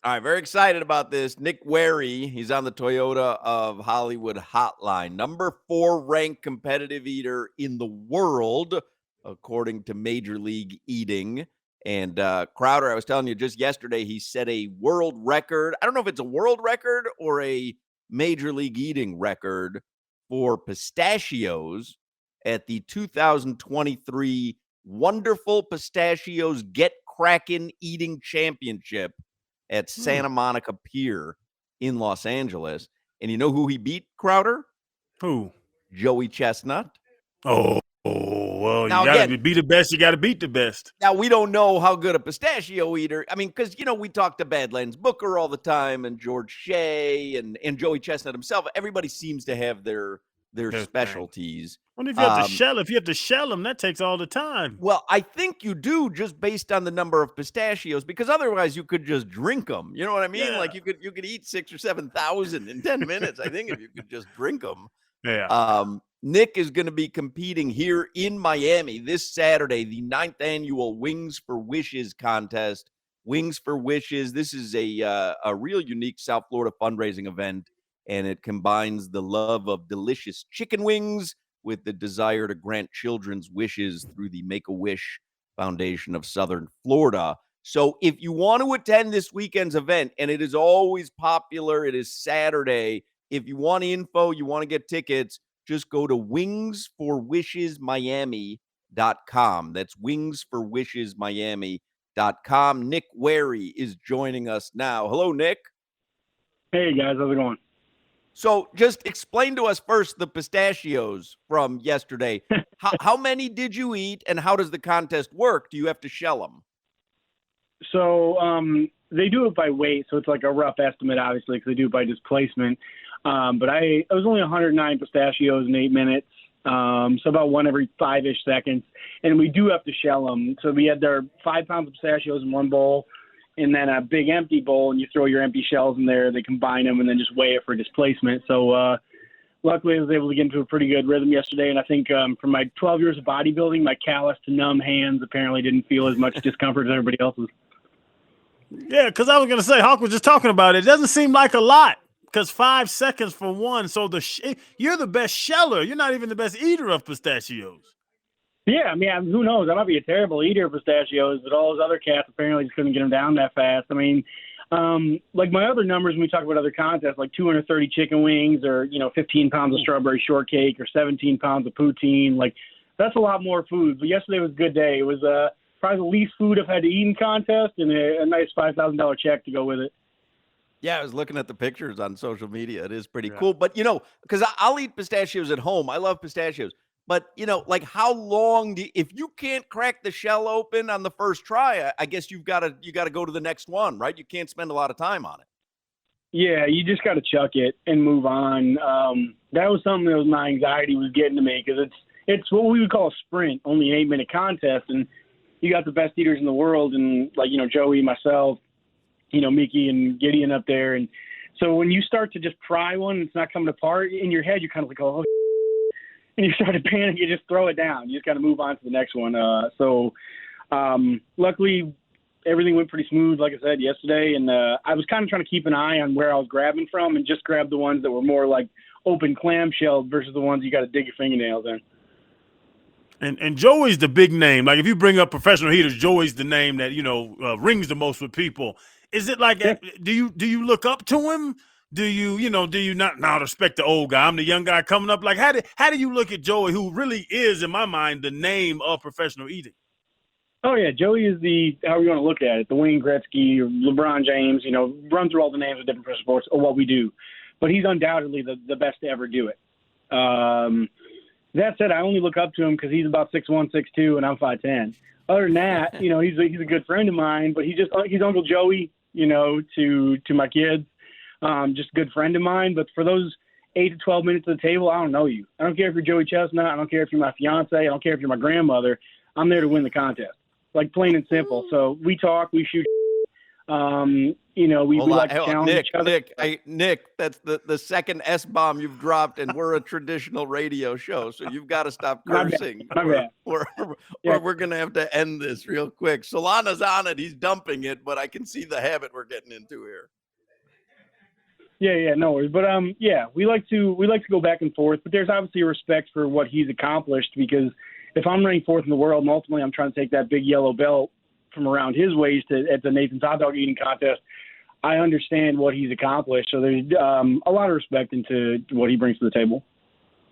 All right, very excited about this. Nick Wehry, he's on the Toyota of Hollywood hotline. Number 4 ranked competitive eater in the world, according to Major League Eating. And Crowder, I was telling you just yesterday, he set a world record. I don't know if it's a world record or a Major League Eating record for pistachios at the 2023 Wonderful Pistachios Get Crackin' Eating Championship at Santa Monica Pier in Los Angeles. And you know who he beat, Crowder? Who? Joey Chestnut. Oh, well, Now, you got again, to be the best. You got to beat the best. Now, we don't know how good a pistachio eater. I mean, because, we talk to Badlands Booker all the time and George Shea and Joey Chestnut himself. Everybody seems to have their specialties. Well, if you have to shell them, that takes all the time. Well, I think you do, just based on the number of pistachios, because otherwise you could just drink them. You know what I mean? Yeah. Like you could eat 6,000 or 7,000 in 10 minutes. I think if you could just drink them. Yeah. Nick is going to be competing here in Miami this Saturday, the 9th annual Wings for Wishes contest. Wings for Wishes. This is a real unique South Florida fundraising event, and it combines the love of delicious chicken wings with the desire to grant children's wishes through the Make-A-Wish Foundation of Southern Florida. So if you want to attend this weekend's event, and it is always popular, it is Saturday. If you want info, you want to get tickets, just go to wingsforwishesmiami.com. That's wingsforwishesmiami.com. Nick Wehry is joining us now. Hello, Nick. Hey, guys. How's it going? So just explain to us first the pistachios from yesterday. How many did you eat, and how does the contest work? Do you have to shell them? So they do it by weight, so it's like a rough estimate, obviously, because they do it by displacement. But it was only 109 pistachios in 8 minutes, so about one every 5-ish seconds. And we do have to shell them. So we had their 5 pounds of pistachios in one bowl, and then a big empty bowl, and you throw your empty shells in there. They combine them and then just weigh it for displacement. So luckily I was able to get into a pretty good rhythm yesterday, and I think from my 12 years of bodybuilding, my callous to numb hands apparently didn't feel as much discomfort as everybody else's. Yeah, because I was going to say, Hawk was just talking about it. It doesn't seem like a lot because 5 seconds for one. So you're the best sheller. You're not even the best eater of pistachios. Yeah, I mean, who knows? I might be a terrible eater of pistachios, but all those other cats apparently just couldn't get them down that fast. I mean, like my other numbers when we talk about other contests, like 230 chicken wings or, 15 pounds of strawberry shortcake or 17 pounds of poutine, like that's a lot more food. But yesterday was a good day. It was probably the least food I've had to eat in contest and a nice $5,000 check to go with it. Yeah, I was looking at the pictures on social media. It is pretty cool. But, because I'll eat pistachios at home. I love pistachios. But, like how long if you can't crack the shell open on the first try, I guess you got to go to the next one, right? You can't spend a lot of time on it. Yeah, you just got to chuck it and move on. That was something that my anxiety was getting to me because it's what we would call a sprint, only an 8-minute contest. And you got the best eaters in the world and Joey, myself, Mickey and Gideon up there. And so when you start to just pry one, it's not coming apart in your head. You're kind of like, oh, and you start to panic, you just throw it down. You just got to move on to the next one. Luckily, everything went pretty smooth, like I said, yesterday. And I was kind of trying to keep an eye on where I was grabbing from and just grab the ones that were more like open clamshell versus the ones you got to dig your fingernails in. And Joey's the big name. Like if you bring up professional eaters, Joey's the name that, rings the most with people. Is it like, do you look up to him? Do you not respect the old guy? I'm the young guy coming up. Like, how do you look at Joey, who really is, in my mind, the name of professional eating? Oh, yeah. Joey is however you want to look at it, the Wayne Gretzky, LeBron James, run through all the names of different sports or what we do. But he's undoubtedly the best to ever do it. That said, I only look up to him because he's about 6'1", 6'2", and I'm 5'10". Other than that, he's a good friend of mine, but he's Uncle Joey, to my kids. Just a good friend of mine. But for those 8 to 12 minutes at the table, I don't know you. I don't care if you're Joey Chestnut. I don't care if you're my fiance. I don't care if you're my grandmother. I'm there to win the contest, like plain and simple. So we talk, we shoot. You know, we Hold on. like to Hang on. challenge each other. Nick, that's the second S-bomb you've dropped, and we're a traditional radio show, so you've got to stop My bad. cursing. My bad. Yeah. We're going to have to end this real quick. Solana's on it. He's dumping it, but I can see the habit we're getting into here. Yeah, no worries. But yeah, we like to go back and forth, but there's obviously a respect for what he's accomplished, because if I'm running fourth in the world and ultimately I'm trying to take that big yellow belt from around his waist at the Nathan's hot dog eating contest, I understand what he's accomplished. So there's a lot of respect into what he brings to the table.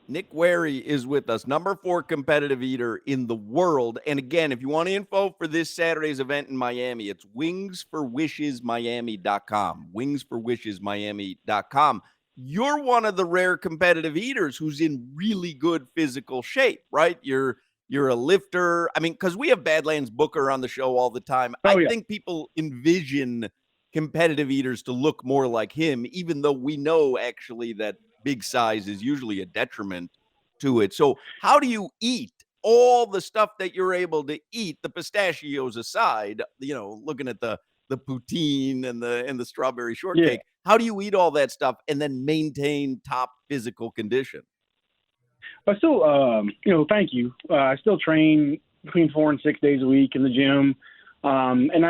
Nick Wehry is with us, number 4 competitive eater in the world. And again, if you want info for this Saturday's event in Miami, it's wingsforwishesmiami.com. Wingsforwishesmiami.com. You're one of the rare competitive eaters who's in really good physical shape, right? You're a lifter. I mean, because we have Badlands Booker on the show all the time. I think people envision competitive eaters to look more like him, even though we know actually that big size is usually a detriment to it. So how do you eat all the stuff that you're able to eat, the pistachios aside, you know, looking at the poutine and the strawberry shortcake? Yeah. How do you eat all that stuff and then maintain top physical condition? I still, thank you. I still train between 4 and 6 days a week in the gym. And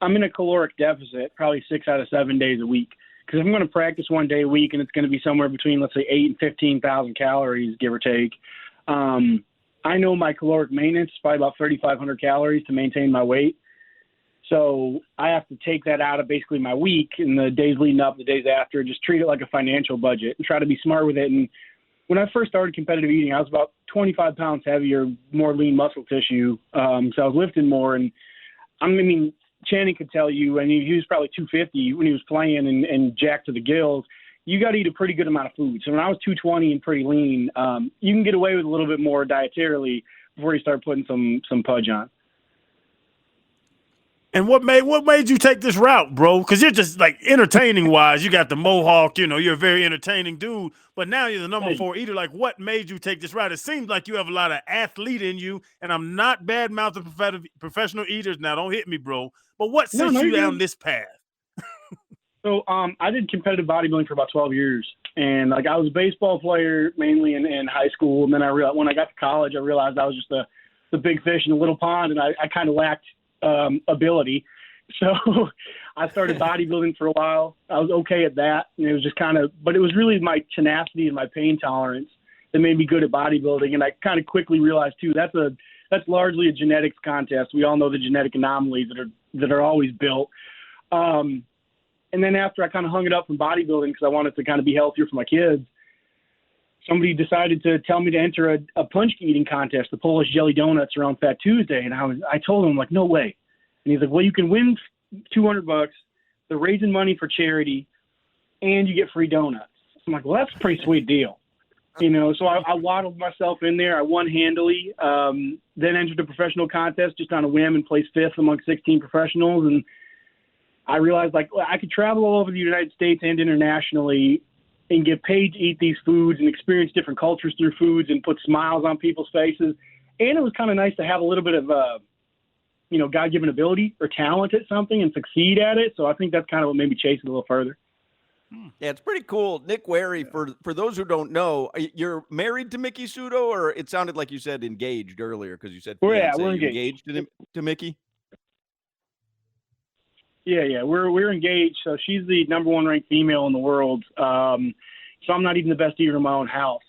I'm in a caloric deficit probably 6 out of 7 days a week. Because if I'm going to practice 1 day a week and it's going to be somewhere between, let's say, 8,000 and 15,000 calories, give or take, I know my caloric maintenance is probably about 3,500 calories to maintain my weight. So I have to take that out of basically my week and the days leading up, the days after, just treat it like a financial budget and try to be smart with it. And when I first started competitive eating, I was about 25 pounds heavier, more lean muscle tissue. So I was lifting more. And Channing could tell you, and he was probably 250 when he was playing and jacked to the gills. You got to eat a pretty good amount of food. So when I was 220 and pretty lean, you can get away with a little bit more dietarily before you start putting some pudge on. And what made you take this route, bro? Because you're just like entertaining wise, you got the mohawk, you know, you're a very entertaining dude, but now you're the number 4 eater. Like, what made you take this route? It seems like you have a lot of athlete in you, and I'm not bad mouthing professional eaters. Now, don't hit me, bro. But what sent you down this path? So I did competitive bodybuilding for about 12 years. And like I was a baseball player mainly in high school. And then I realized when I got to college, I realized I was just the big fish in a little pond, and I kind of lacked ability. So I started bodybuilding for a while. I was okay at that. And it was just but it was really my tenacity and my pain tolerance that made me good at bodybuilding. And I kind of quickly realized too, that's largely a genetics contest. We all know the genetic anomalies that are always built. And then after I kind of hung it up from bodybuilding because I wanted to kind of be healthier for my kids, somebody decided to tell me to enter a punch eating contest, the Polish jelly donuts around Fat Tuesday. And I told him, like, no way. And he's like, well, you can win $200. They're raising money for charity and you get free donuts. I'm like, well, that's a pretty sweet deal. You know, so I waddled myself in there. I won handily, then entered a professional contest just on a whim and placed 5th among 16 professionals. And I realized, like, I could travel all over the United States and internationally and get paid to eat these foods and experience different cultures through foods and put smiles on people's faces. And it was kind of nice to have a little bit of, God-given ability or talent at something and succeed at it. So I think that's kind of what made me chase it a little further. Yeah, it's pretty cool. Nick Wehry, for those who don't know, you're married to Mickey Sudo, or it sounded like you said engaged earlier because you said fiance. We're engaged. To Mickey? Yeah, we're engaged. So she's the number 1 ranked female in the world. So I'm not even the best eater in my own house.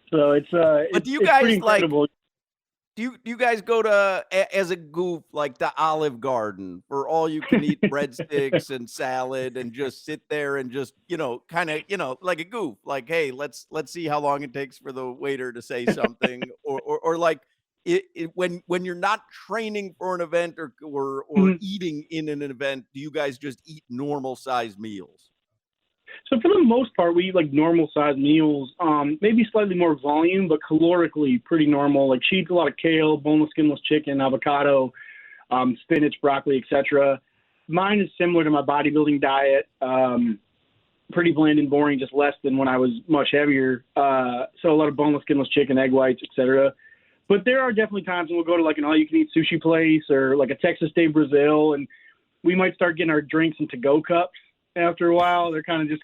So it's but do you guys pretty incredible. Do you guys go to as a goof like the Olive Garden for all you can eat breadsticks and salad and just sit there and just kind of like a goof, like, hey, let's see how long it takes for the waiter to say something or like when you're not training for an event or eating in an event, do you guys just eat normal sized meals? So for the most part, we eat like normal sized meals, maybe slightly more volume, but calorically pretty normal. Like she eats a lot of kale, boneless, skinless chicken, avocado, spinach, broccoli, etc. Mine is similar to my bodybuilding diet, pretty bland and boring, just less than when I was much heavier. So a lot of boneless, skinless chicken, egg whites, etc. But there are definitely times when we'll go to like an all-you-can-eat sushi place or like a Texas Day Brazil, and we might start getting our drinks into go cups after a while. They're kind of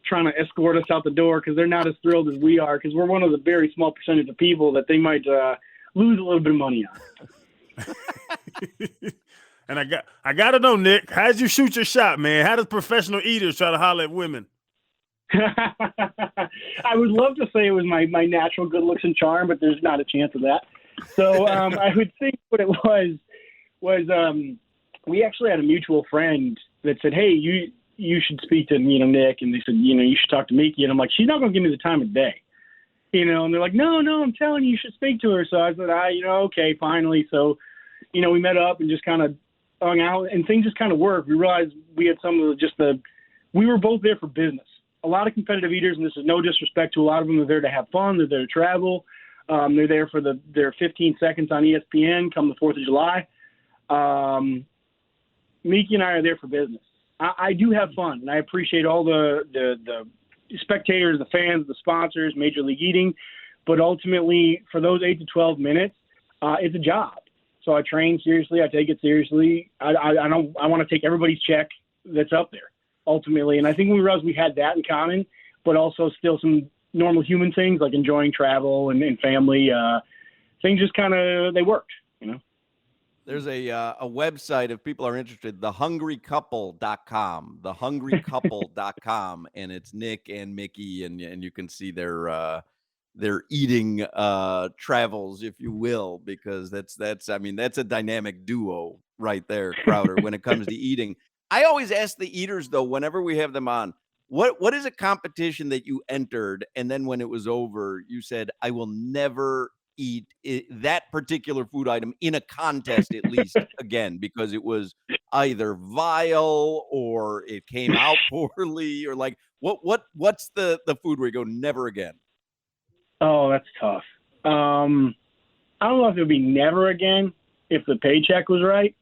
trying to escort us out the door because they're not as thrilled as we are, because we're one of the very small percentage of people that they might lose a little bit of money on. And I got to know, Nick, how'd you shoot your shot, man? How does professional eaters try to holler at women? I would love to say it was my natural good looks and charm, but there's not a chance of that. So I would think what it was we actually had a mutual friend that said, hey, you should speak to, Nick. And they said, you should talk to Miki. And I'm like, she's not going to give me the time of day. And they're like, no, I'm telling you, you should speak to her. So I said, okay, finally. So, we met up and just kind of hung out, and things just kind of worked. We realized we had some of we were both there for business. A lot of competitive eaters, and this is no disrespect to a lot of them, are there to have fun. They're there to travel. They're there for their 15 seconds on ESPN come the 4th of July. Miki and I are there for business. I do have fun, and I appreciate all the spectators, the fans, the sponsors, Major League Eating. But ultimately, for those 8 to 12 minutes, it's a job. So I train seriously. I take it seriously. I want to take everybody's check that's up there, ultimately. And I think we realized we had that in common, but also still some normal human things like enjoying travel and family. Things just they worked, There's a website, if people are interested, thehungrycouple.com, thehungrycouple.com, and it's Nick and Miki, and you can see their eating travels, if you will, because that's a dynamic duo right there, Crowder, when it comes to eating. I always ask the eaters, though, whenever we have them on, what is a competition that you entered, and then when it was over, you said, I will never eat that particular food item in a contest, at least again, because it was either vile or it came out poorly, or like what's the food where you go never again? Oh, that's tough. I don't know if it would be never again if the paycheck was right,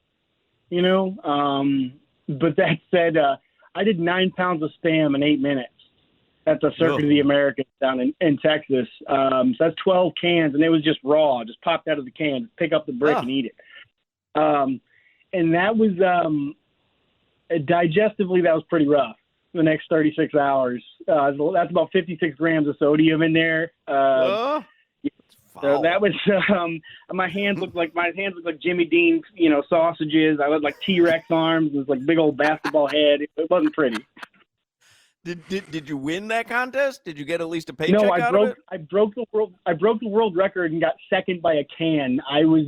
but that said, I did 9 pounds of Spam in 8 minutes at the Circuit of the Americas down in Texas. So that's 12 cans, and it was just raw, just popped out of the can, pick up the brick and eat it. And that was digestively, that was pretty rough. The next 36 hours, that's about 56 grams of sodium in there. So that was my hands looked like Jimmy Dean's, sausages. I looked like T-Rex arms. It was like big old basketball head. It wasn't pretty. Did you win that contest? Did you get at least a paycheck out of it? I broke the world record and got second by a can. I was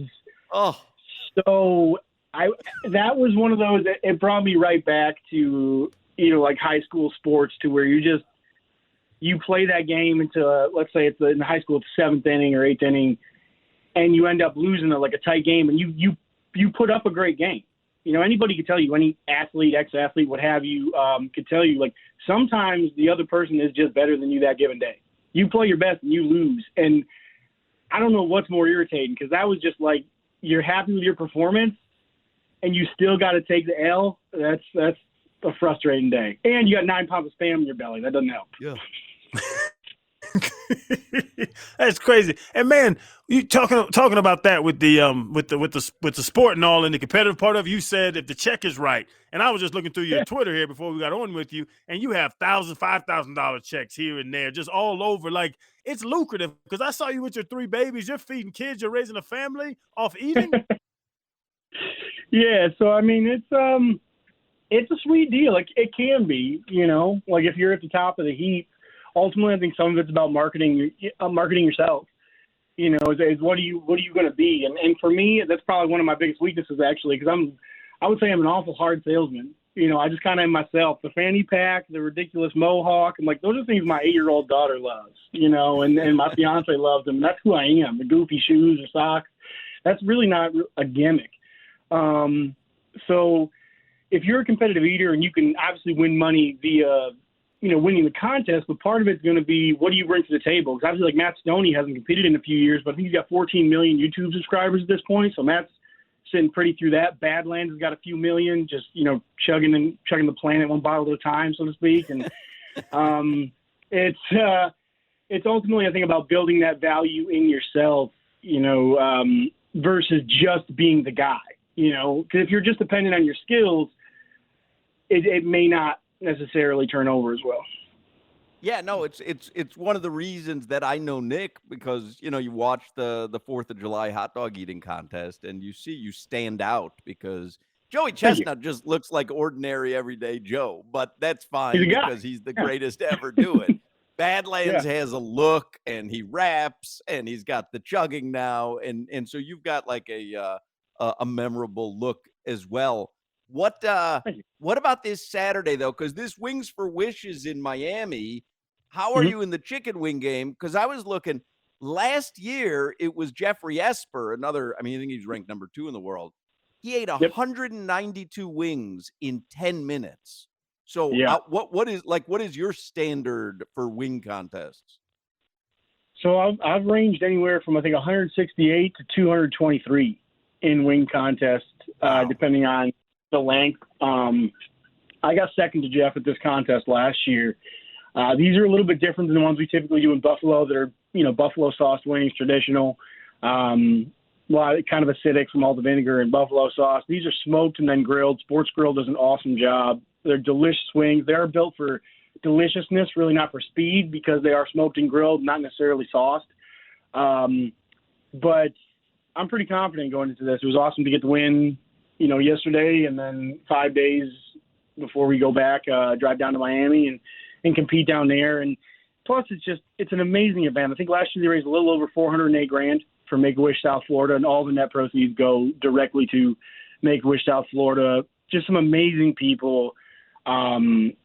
that was one of those. It brought me right back to like high school sports, to where you play that game into let's say it's in high school, it's 7th inning or 8th inning, and you end up losing like a tight game, and you put up a great game. Anybody could tell you, any athlete, ex-athlete, what have you, could tell you, like, sometimes the other person is just better than you that given day. You play your best and you lose. And I don't know what's more irritating, because that was just like, you're happy with your performance and you still got to take the L. That's a frustrating day. And you got 9 pounds of Spam in your belly. That doesn't help. Yeah. That's crazy. And man, you talking about that with the sport and all, and the competitive part of it, you said if the check is right. And I was just looking through your Twitter here before we got on with you, and you have $1,000, $5,000 checks here and there, just all over. Like, it's lucrative, because I saw you with your 3 babies. You're feeding kids. You're raising a family off eating. Yeah. So I mean, it's a sweet deal. Like, it can be, like if you're at the top of the heap. Ultimately, I think some of it's about marketing yourself. Is what are you going to be? And for me, that's probably one of my biggest weaknesses, actually, because I would say I'm an awful hard salesman. I just kind of am myself. The fanny pack, the ridiculous mohawk, and like those are things my 8-year-old daughter loves. And my fiance loves them. That's who I am. The goofy shoes or socks. That's really not a gimmick. So if you're a competitive eater, and you can obviously win money via winning the contest, but part of it's going to be, what do you bring to the table? Because obviously, like, Matt Stoney hasn't competed in a few years, but I think he's got 14 million YouTube subscribers at this point. So Matt's sitting pretty through that. Badlands has got a few million, just, chugging the planet one bottle at a time, so to speak. And it's ultimately, I think, about building that value in yourself, versus just being the guy, because if you're just dependent on your skills, it may not necessarily turn over as well. Yeah, no, it's one of the reasons that I know Nick, because you watch the 4th of July hot dog eating contest and you stand out because Joey Thank you. Chestnut just looks like ordinary everyday Joe, but that's He's fine a guy. because he's the greatest to ever do it. Badlands Yeah. has a look and he raps and he's got the chugging now, and so you've got like a memorable look as well. What Thank you. what about this Saturday though? Because this Wings for Wishes in Miami. How are Mhm. you in the chicken wing game? Because I was looking last year, it was Jeffrey Esper, another. I mean, I think he's ranked number 2 in the world. He ate Yep. 192 wings in 10 minutes. So, Yeah. what is your standard for wing contests? So I've ranged anywhere from I think 168 to 223 in wing contests, Wow. depending on the length. I got second to Jeff at this contest last year. These are a little bit different than the ones we typically do in Buffalo that are, buffalo sauce wings, traditional. Kind of acidic from all the vinegar and buffalo sauce. These are smoked and then grilled. Sports Grill does an awesome job. They're delicious wings. They are built for deliciousness, really not for speed, because they are smoked and grilled, not necessarily sauced. But I'm pretty confident going into this. It was awesome to get the win, yesterday, and then 5 days before we go back, drive down to Miami and compete down there. And plus, it's an amazing event. I think last year they raised a little over $408,000 for Make-A-Wish South Florida, and all the net proceeds go directly to Make-A-Wish South Florida. Just some amazing people, and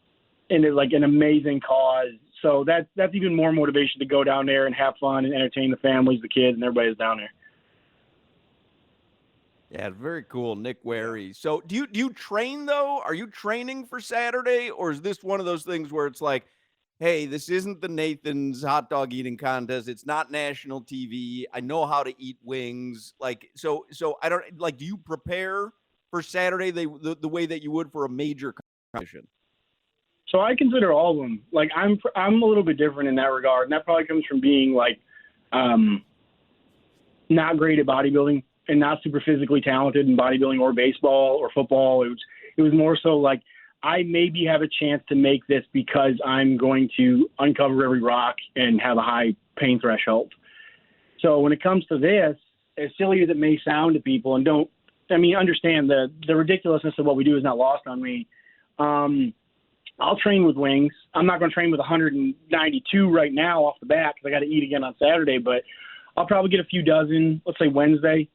it's like an amazing cause. So that's even more motivation to go down there and have fun and entertain the families, the kids, and everybody that's down there. Yeah, very cool, Nick Wehry. So, do you train though? Are you training for Saturday, or is this one of those things where it's like, hey, this isn't the Nathan's hot dog eating contest. It's not national TV. I know how to eat wings. Like, so I don't like. Do you prepare for Saturday the way that you would for a major competition? So I consider all of them. Like I'm a little bit different in that regard, and that probably comes from being like not great at bodybuilding and not super physically talented in bodybuilding or baseball or football. It was more so like I maybe have a chance to make this because I'm going to uncover every rock and have a high pain threshold. So when it comes to this, as silly as it may sound to people, and understand the ridiculousness of what we do is not lost on me. I'll train with wings. I'm not going to train with 192 right now off the bat because I got to eat again on Saturday, but I'll probably get a few dozen, let's say Wednesday,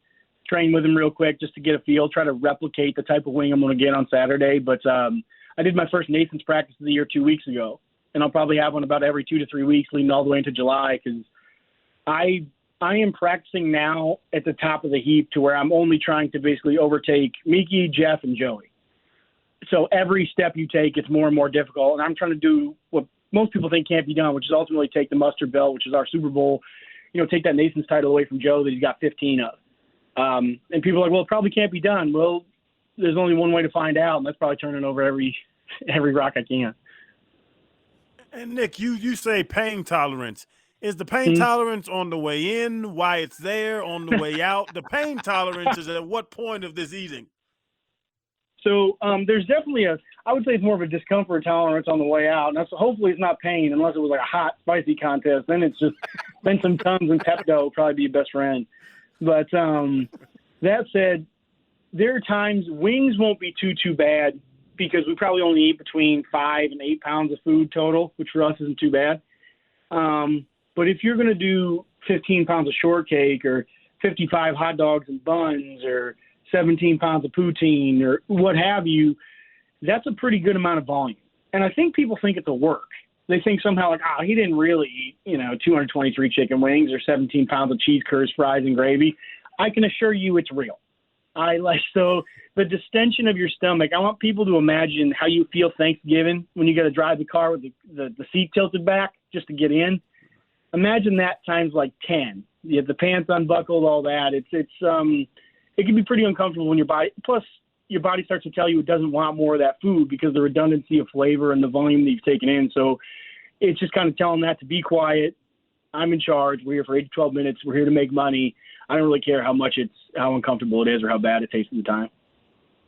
train with them real quick just to get a feel, try to replicate the type of wing I'm going to get on Saturday. But I did my first Nathan's practice of the year 2 weeks ago, and I'll probably have one about every 2 to 3 weeks leading all the way into July because I am practicing now at the top of the heap to where I'm only trying to basically overtake Miki, Jeff, and Joey. So every step you take, it's more and more difficult. And I'm trying to do what most people think can't be done, which is ultimately take the mustard belt, which is our Super Bowl, take that Nathan's title away from Joe that he's got 15 of. And people are like, well, it probably can't be done. Well, there's only one way to find out, and that's probably turning over every rock I can. And Nick, you say pain tolerance. Is the pain tolerance on the way in, why it's there, on the way out? The pain tolerance is at what point of this eating? So there's definitely I would say it's more of a discomfort tolerance on the way out. And hopefully it's not pain unless it was like a hot, spicy contest. Then it's just, then some Tums and Pepto would probably be your best friend. But that said, there are times wings won't be too bad because we probably only eat between 5 and 8 pounds of food total, which for us isn't too bad. But if you're going to do 15 pounds of shortcake or 55 hot dogs and buns or 17 pounds of poutine or what have you, that's a pretty good amount of volume. And I think people think it's a work. They think somehow like, he didn't really eat, 223 chicken wings or 17 pounds of cheese curds, fries, and gravy. I can assure you it's real. So the distension of your stomach, I want people to imagine how you feel Thanksgiving when you got to drive the car with the seat tilted back just to get in. Imagine that times like 10. You have the pants unbuckled, all that. It can be pretty uncomfortable when your body starts to tell you it doesn't want more of that food because the redundancy of flavor and the volume that you've taken in. So it's just kind of telling that to be quiet. I'm in charge. We're here for 8 to 12 minutes. We're here to make money. I don't really care how uncomfortable it is or how bad it tastes at the time.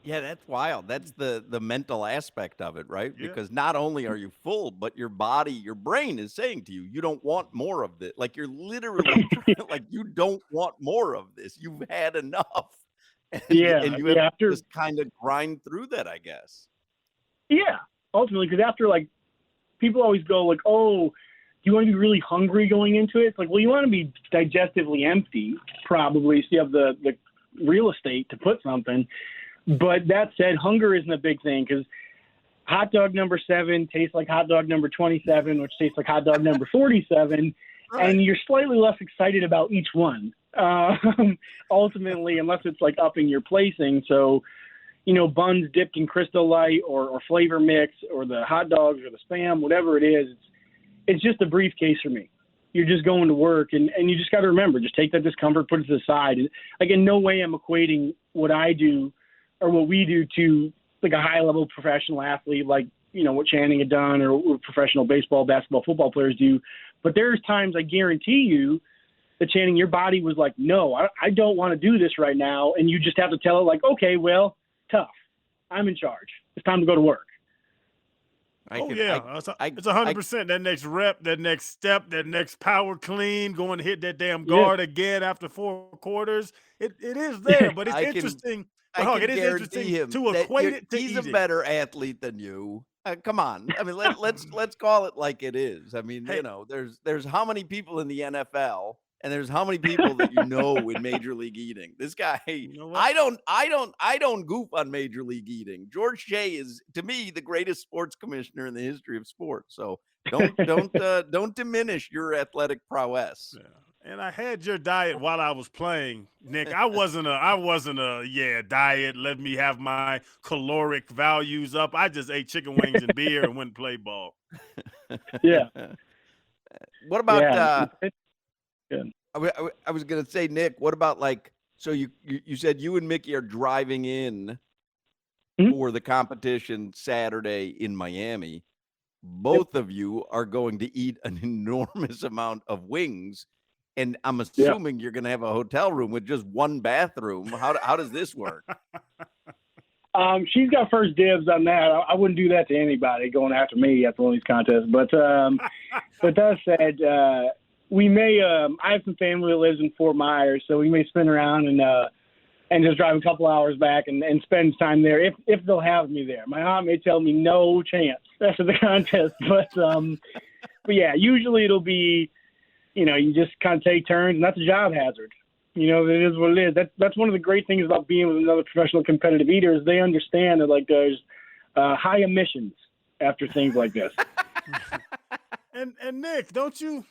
Yeah, that's wild. That's the mental aspect of it, right? Yeah. Because not only are you full, but your body, your brain is saying to you, you don't want more of this. Like you're literally trying, like you don't want more of this. You've had enough. Yeah, And you have yeah. to After just kind of grind through that, I guess. yeah, ultimately, because after like people always go like, oh, do you want to be really hungry going into it? It's like, well, you want to be digestively empty, probably, so you have the real estate to put something. But that said, hunger isn't a big thing because hot dog number 7 tastes like hot dog number 27, which tastes like hot dog number 47, Right. and you're slightly less excited about each one. Ultimately, unless it's like upping your placing. So, you know, buns dipped in Crystal Light or flavor mix or the hot dogs or the Spam, whatever it is, it's just a briefcase for me. You're just going to work, and you just got to remember, just take that discomfort, put it to the side. And again, no way I'm equating what I do or what we do to like a high-level professional athlete, like, you know, what Channing had done or what professional baseball, basketball, football players do. But there's times I guarantee you that, Channing, your body was like, no, I don't want to do this right now. And you just have to tell it like, okay, well, tough. I'm in charge. It's time to go to work. It's 100%. That next rep, that next step, that next power clean, going to hit that damn guard again after 4 quarters. It is there, but it's interesting. I Hug, it can is guarantee interesting him to that equate it to he's eating. a better athlete than you. Come on. I mean, let's call it like it is. I mean, Hey. you know, there's how many people in the NFL and there's how many people that you know in Major League Eating. This guy, You know what? I don't goof on Major League Eating. George Shea is, to me, the greatest sports commissioner in the history of sports. So don't diminish your athletic prowess. Yeah. And I had your diet while I was playing, Nick. I wasn't a diet. Let me have my caloric values up. I just ate chicken wings and beer and went and played ball. Yeah. What about It's good. I was gonna say, Nick, what about like, so you said you and Mickey are driving in for the competition Saturday in Miami. Both of you are going to eat an enormous amount of wings, and I'm assuming you're gonna have a hotel room with just one bathroom. How does this work? She's got first dibs on that. I wouldn't do that to anybody going after me after one of these contests. But that said, we may. I have some family that lives in Fort Myers, so we may spin around and just drive a couple hours back and spend time there if they'll have me there. My aunt may tell me no chance after the contest, but yeah, usually it'll be, you know, you just kind of take turns, and that's a job hazard. You know, it is what it is. That's one of the great things about being with another professional competitive eater is they understand that like there's high emissions after things like this. And Nick, don't you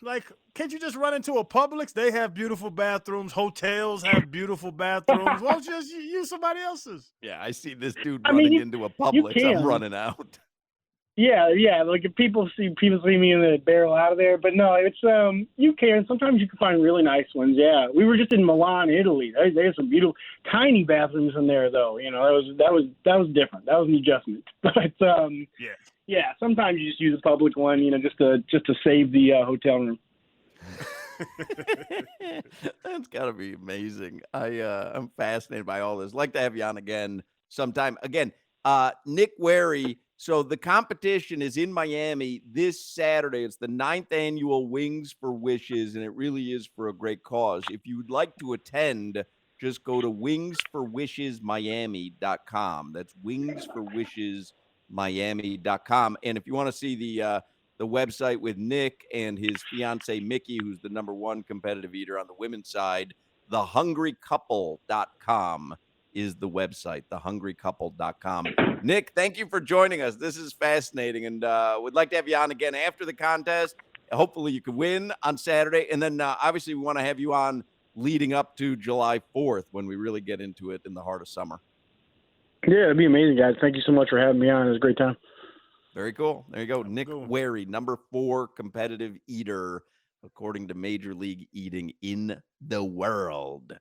can't you just run into a Publix? They have beautiful bathrooms. Hotels have beautiful bathrooms. Why don't you just use somebody else's? Yeah, I see this dude running into a Publix. I'm running out. Yeah. Like if people see me in the barrel out of there, but no, it's you can. Sometimes you can find really nice ones. Yeah, we were just in Milan, Italy. They have some beautiful, tiny bathrooms in there, though. You know, that was different. That was an adjustment. But yeah. Sometimes you just use a public one, you know, just to save the hotel room. That's got to be amazing. I'm fascinated by all this. I'd like to have you on again sometime. Again, Nick Wehry. So the competition is in Miami this Saturday. It's the 9th annual Wings for Wishes, and it really is for a great cause. If you would like to attend, just go to wingsforwishesmiami.com. That's wingsforwishesmiami.com. And if you want to see the website with Nick and his fiance Mickey, who's the #1 competitive eater on the women's side, thehungrycouple.com is the website, thehungrycouple.com. Nick, thank you for joining us. This is fascinating, and would like to have you on again after the contest. Hopefully you can win on Saturday, and then obviously we want to have you on leading up to July 4th when we really get into it in the heart of summer. Yeah, it'd be amazing, guys. Thank you so much for having me on. It was a great time. Very cool. There you go. Nick Wehry, #4 competitive eater, according to Major League Eating in the world.